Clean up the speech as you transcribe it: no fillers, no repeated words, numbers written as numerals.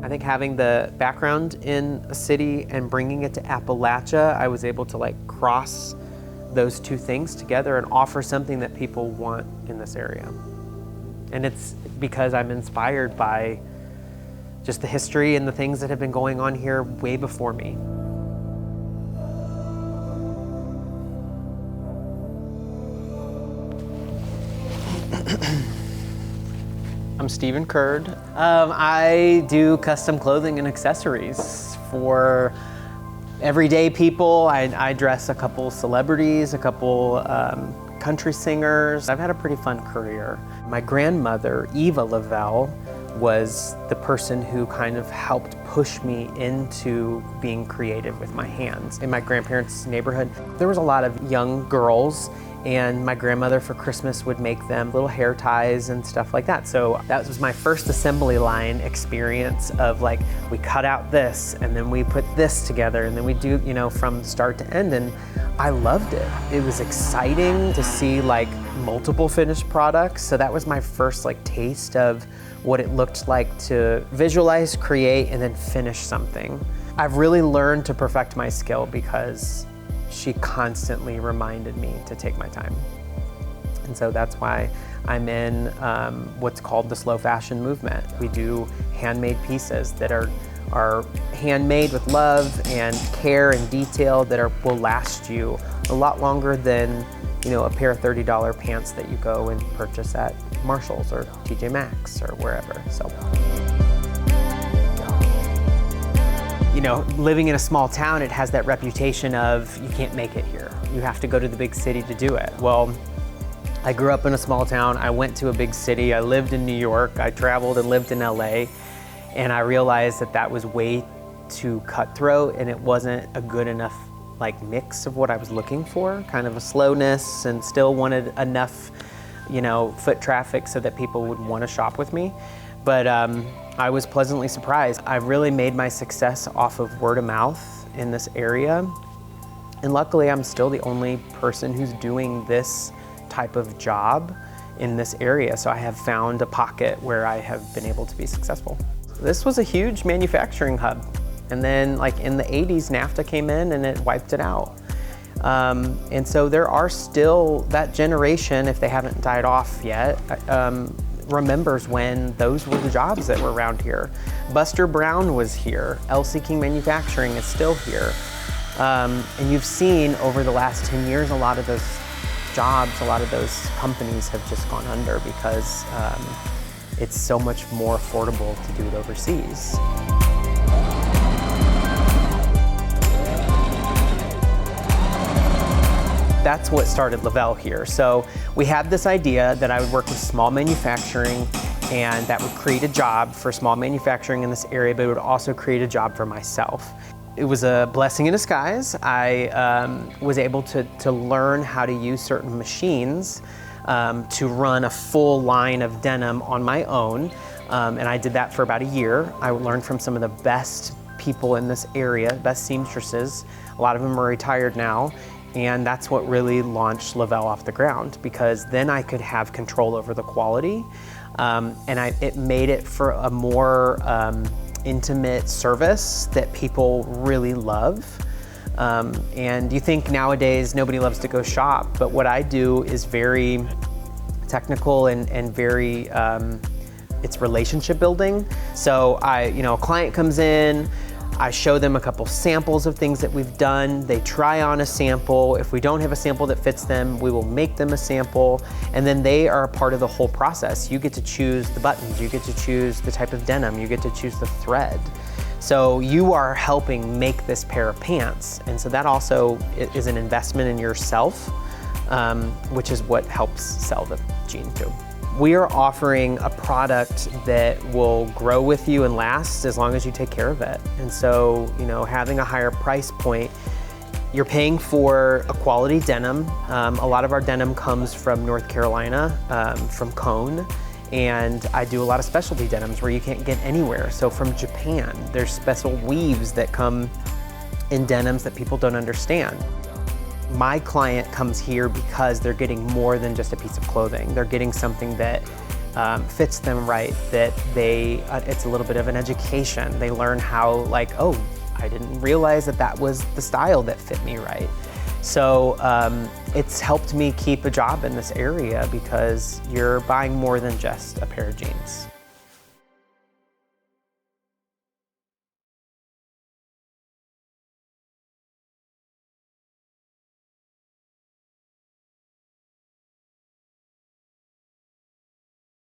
I think having the background in a city and bringing it to Appalachia, I was able to like cross those two things together and offer something that people want in this area. And it's because I'm inspired by just the history and the things that have been going on here way before me. I'm Stephen Curd. I do custom clothing and accessories for everyday people. I dress a couple celebrities, a couple country singers. I've had a pretty fun career. My grandmother, Eva Lavelle, was the person who kind of helped push me into being creative with my hands. In my grandparents' neighborhood, there was a lot of young girls, and my grandmother for Christmas would make them little hair ties and stuff like that. So that was my first assembly line experience of like, we cut out this and then we put this together and then we do, you know, from start to end, and I loved it. It was exciting to see like multiple finished products. So that was my first like taste of what it looked like to visualize, create, and then finish something. I've really learned to perfect my skill because she constantly reminded me to take my time. And so that's why I'm in what's called the slow fashion movement. We do handmade pieces that are handmade with love and care and detail that will last you a lot longer than, you know, a pair of $30 pants that you go and purchase at Marshall's or TJ Maxx or wherever. So, you know, living in a small town, it has that reputation of you can't make it here. You have to go to the big city to do it. Well, I grew up in a small town. I went to a big city. I lived in New York. I traveled and lived in LA. And I realized that that was way too cutthroat, and it wasn't a good enough like mix of what I was looking for, kind of a slowness, and still wanted enough, you know, foot traffic so that people would want to shop with me. But I was pleasantly surprised. I've really made my success off of word of mouth in this area. And luckily, I'm still the only person who's doing this type of job in this area. So I have found a pocket where I have been able to be successful. This was a huge manufacturing hub. And then like in the 80s, NAFTA came in and it wiped it out. And so there are still that generation, if they haven't died off yet, remembers when those were the jobs that were around here. Buster Brown was here. LC King Manufacturing is still here. And you've seen over the last 10 years, a lot of those jobs, a lot of those companies have just gone under because it's so much more affordable to do it overseas. That's what started Lavelle here. So we had this idea that I would work with small manufacturing, and that would create a job for small manufacturing in this area, but it would also create a job for myself. It was a blessing in disguise. I was able to learn how to use certain machines to run a full line of denim on my own. And I did that for about a year. I learned from some of the best people in this area, best seamstresses. A lot of them are retired now. And that's what really launched Lavelle off the ground, because then I could have control over the quality. And it made it for a more intimate service that people really love. And you think nowadays nobody loves to go shop, but what I do is very technical and very, it's relationship building. So a client comes in, I show them a couple samples of things that we've done. They try on a sample. If we don't have a sample that fits them, we will make them a sample. And then they are a part of the whole process. You get to choose the buttons. You get to choose the type of denim. You get to choose the thread. So you are helping make this pair of pants. And so that also is an investment in yourself, which is what helps sell the jean too. We are offering a product that will grow with you and last as long as you take care of it. And so, having a higher price point, you're paying for a quality denim. A lot of our denim comes from North Carolina, from Cone. And I do a lot of specialty denims where you can't get anywhere. So from Japan, there's special weaves that come in denims that people don't understand. My client comes here because they're getting more than just a piece of clothing. They're getting something that fits them right, that it's a little bit of an education. They learn how, like, oh, I didn't realize that that was the style that fit me right. So it's helped me keep a job in this area because you're buying more than just a pair of jeans.